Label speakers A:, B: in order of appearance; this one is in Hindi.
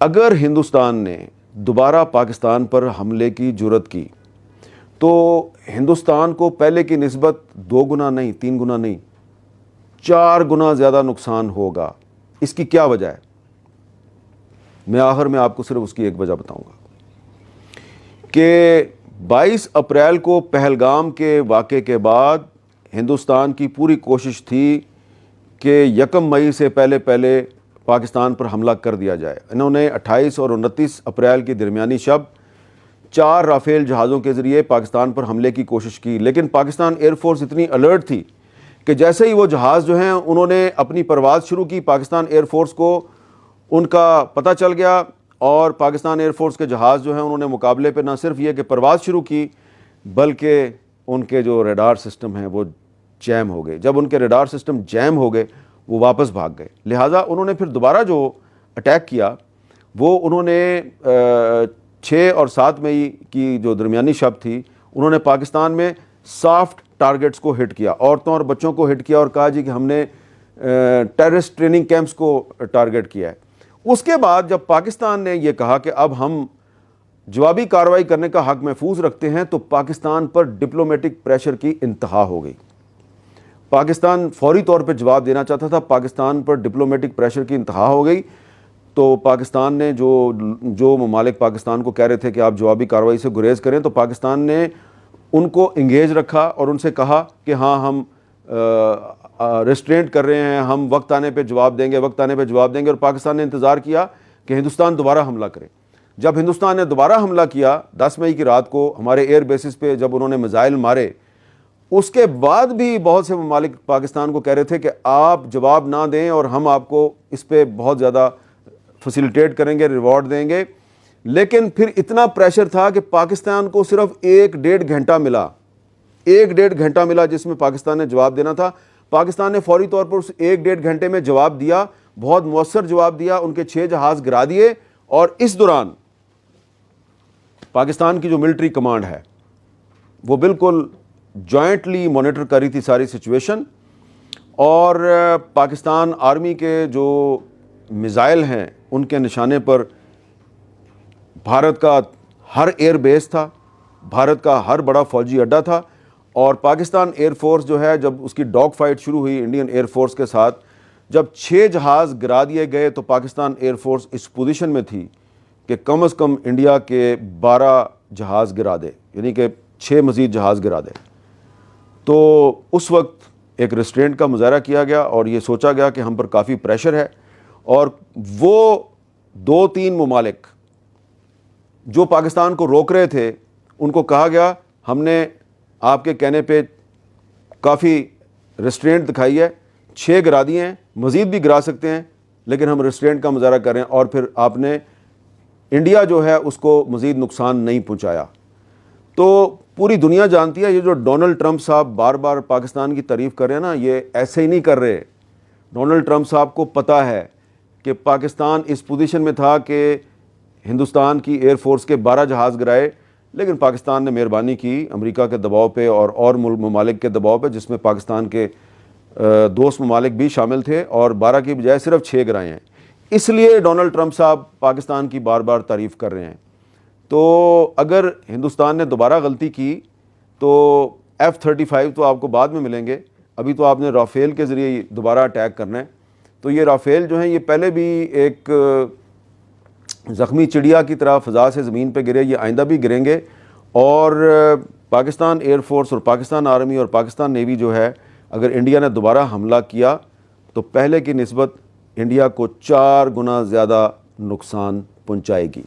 A: अगर हिंदुस्तान ने दोबारा पाकिस्तान पर हमले की जुर्रत की तो हिंदुस्तान को पहले की निस्बत 2 गुना नहीं, 3 गुना नहीं, 4 गुना ज़्यादा नुकसान होगा। इसकी क्या वजह है? मैं आखिर में आपको सिर्फ उसकी एक वजह बताऊंगा कि 22 अप्रैल को पहलगाम के वाक़े के बाद हिंदुस्तान की पूरी कोशिश थी कि 1 मई से पहले पहले पाकिस्तान पर हमला कर दिया जाए। इन्होंने 28 और 29 अप्रैल की दरमियानी शब 4 राफेल जहाज़ों के ज़रिए पाकिस्तान पर हमले की कोशिश की, लेकिन पाकिस्तान एयरफोर्स इतनी अलर्ट थी कि जैसे ही वो जहाज़ जो हैं उन्होंने अपनी परवाज़ शुरू की, पाकिस्तान एयरफोर्स को उनका पता चल गया और पाकिस्तान एयरफोर्स के जहाज़ जो हैं उन्होंने मुकाबले पे ना सिर्फ ये कि परवाज़ शुरू की बल्कि उनके जो रडार सिस्टम हैं वो जैम हो गए। जब उनके रडार सिस्टम जैम हो गए वो वापस भाग गए। लिहाजा उन्होंने फिर दोबारा जो अटैक किया वो उन्होंने 6 और 7 मई की जो दरमियानी शब थी उन्होंने पाकिस्तान में सॉफ्ट टारगेट्स को हिट किया, औरतों और बच्चों को हिट किया और कहा जी कि हमने टेररिस्ट ट्रेनिंग कैंप्स को टारगेट किया है। उसके बाद जब पाकिस्तान ने यह कहा कि अब हम जवाबी कार्रवाई करने का हक महफूज रखते हैं तो पाकिस्तान पर डिप्लोमेटिक प्रेशर की इंतहा हो गई। पाकिस्तान फौरी तौर पर जवाब देना चाहता था, पाकिस्तान पर डिप्लोमेटिक प्रेशर की इंतहा हो गई। तो पाकिस्तान ने जो ममालिक पाकिस्तान को कह रहे थे कि आप जवाबी कार्रवाई से गुरेज करें, तो पाकिस्तान ने उनको इंगेज रखा और उनसे कहा कि हाँ हम रेस्ट्रेंट कर रहे हैं, हम वक्त आने पे जवाब देंगे, वक्त आने पे जवाब देंगे। और पाकिस्तान ने इंतज़ार किया कि हिंदुस्तान दोबारा हमला करे। जब हिंदुस्तान ने दोबारा हमला किया 10 मई की रात को हमारे एयर बेसिस पे, जब उन्होंने मिसाइल मारे, उसके बाद भी बहुत से ममालिक पाकिस्तान को कह रहे थे कि आप जवाब ना दें और हम आपको इस पर बहुत ज़्यादा फैसिलिटेट करेंगे, रिवॉर्ड देंगे। लेकिन फिर इतना प्रेशर था कि पाकिस्तान को सिर्फ 1-1.5 घंटा मिला, 1-1.5 घंटा मिला जिसमें पाकिस्तान ने जवाब देना था। पाकिस्तान ने फौरी तौर पर उस 1-1.5 घंटे में जवाब दिया, बहुत मौसर जवाब दिया, उनके 6 जहाज़ गिरा दिए। और इस दौरान पाकिस्तान की जो मिलिट्री कमांड है वो बिल्कुल जॉइंटली मॉनिटर कर रही थी सारी सिचुएशन, और पाकिस्तान आर्मी के जो मिसाइल हैं उनके निशाने पर भारत का हर एयर बेस था, भारत का हर बड़ा फौजी अड्डा था। और पाकिस्तान एयरफोर्स जो है, जब उसकी डॉग फाइट शुरू हुई इंडियन एयरफोर्स के साथ, जब 6 जहाज़ गिरा दिए गए तो पाकिस्तान एयरफोर्स इस पोजीशन में थी कि कम से कम इंडिया के 12 जहाज़ गिरा दे, यानी कि 6 मज़ीद जहाज़ गिरा दे। तो उस वक्त एक रेस्ट्रेंट का मुजाहरा किया गया और ये सोचा गया कि हम पर काफ़ी प्रेशर है। और वो 2-3 ममालिक जो पाकिस्तान को रोक रहे थे उनको कहा गया हमने आपके कहने पे काफ़ी रेस्ट्रेंट दिखाई है, 6 गिरा दिए हैं, मज़ीद भी गिरा सकते हैं, लेकिन हम रेस्ट्रेंट का मुजाहरा कर रहे हैं। और फिर आपने इंडिया जो है उसको मज़ीद नुकसान नहीं पहुंचाया। तो पूरी दुनिया जानती है ये जो डोनाल्ड ट्रंप साहब बार बार पाकिस्तान की तारीफ़ कर रहे हैं ना, ये ऐसे ही नहीं कर रहे। डोनाल्ड ट्रंप साहब को पता है कि पाकिस्तान इस पोजीशन में था कि हिंदुस्तान की एयरफोर्स के 12 जहाज़ गिराए, लेकिन पाकिस्तान ने मेहरबानी की अमेरिका के दबाव पे और ममालिक के दबाव पे, जिसमें पाकिस्तान के दोस्त ममालिक भी शामिल थे, और 12 की बजाय सिर्फ 6 गिराए हैं। इसलिए डोनाल्ड ट्रंप साहब पाकिस्तान की बार बार तारीफ़ कर रहे हैं। तो अगर हिंदुस्तान ने दोबारा गलती की तो F-35 तो आपको बाद में मिलेंगे, अभी तो आपने राफेल के ज़रिए दोबारा अटैक करना है। तो ये राफेल जो हैं ये पहले भी एक ज़ख्मी चिड़िया की तरह फ़ज़ा से ज़मीन पे गिरे, ये आइंदा भी गिरेंगे। और पाकिस्तान एयरफोर्स और पाकिस्तान आर्मी और पाकिस्तान नेवी जो है, अगर इंडिया ने दोबारा हमला किया तो पहले की निस्बत इंडिया को 4 गुना ज़्यादा नुकसान पहुँचाएगी।